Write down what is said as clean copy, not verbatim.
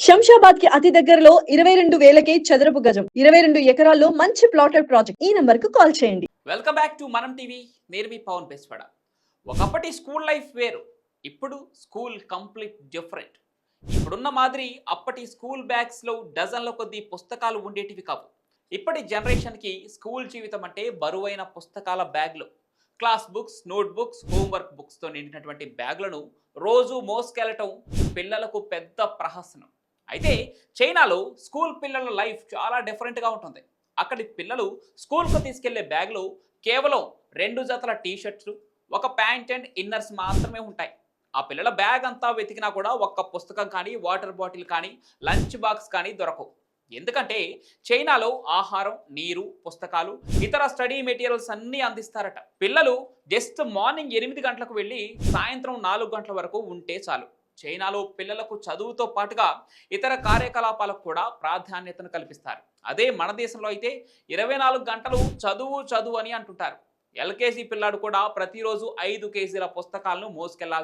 శంషాబాద్ కి అతి దగ్గరలో 22,000కే చదరపు గజం 22 ఎకరాల్లో మంచి ప్లాటెడ్ ప్రాజెక్ట్. ఈ నంబర్ కు కాల్ చేయండి. వెల్కమ్ బ్యాక్ టు మనం టీవీ. నేను మీ పవన్ పేస్వాడ. ఒకప్పటి స్కూల్ లైఫ్ వేరు, ఇప్పుడు స్కూల్ కంప్లీట్ డిఫరెంట్. ఇప్పుడున్న మాదిరి అప్పటి స్కూల్ బ్యాగ్స్లో డజన్ల కొద్దీ పుస్తకాలు ఉండేటివి కావు. ఇప్పటి జనరేషన్కి స్కూల్ జీవితం అంటే బరువైన పుస్తకాల బ్యాగ్లు, class books, note books, homework బుక్స్తో నిండినటువంటి బ్యాగ్లను రోజు మోసుకెళ్ళటం పిల్లలకు పెద్ద ప్రహసనం. అయితే చైనాలో స్కూల్ పిల్లల లైఫ్ చాలా డిఫరెంట్గా ఉంటుంది. అక్కడి పిల్లలు స్కూల్కు తీసుకెళ్లే బ్యాగ్లో కేవలం 2 జతల టీషర్ట్స్, ఒక ప్యాంట్ అండ్ ఇన్నర్స్ మాత్రమే ఉంటాయి. ఆ పిల్లల బ్యాగ్ అంతా వెతికినా కూడా ఒక్క పుస్తకం కానీ, వాటర్ బాటిల్ కానీ, లంచ్ బాక్స్ కానీ దొరకవు. ఎందుకంటే చైనాలో ఆహారం, నీరు, పుస్తకాలు, ఇతర స్టడీ మెటీరియల్స్ అన్నీ అందిస్తారట. పిల్లలు జస్ట్ మార్నింగ్ 8 గంటలకు వెళ్ళి సాయంత్రం 4 గంటల వరకు ఉంటే చాలు. చైనాలో పిల్లలకు చదువుతో పాటుగా ఇతర కార్యకలాపాలకు కూడా ప్రాధాన్యతను కల్పిస్తారు. అదే మన దేశంలో అయితే 24 గంటలు చదువు చదువు అని అంటుంటారు. ఎల్కేజీ పిల్లాడు కూడా ప్రతిరోజు 5 కేజీల పుస్తకాలను మోసుకెళ్లాల్సి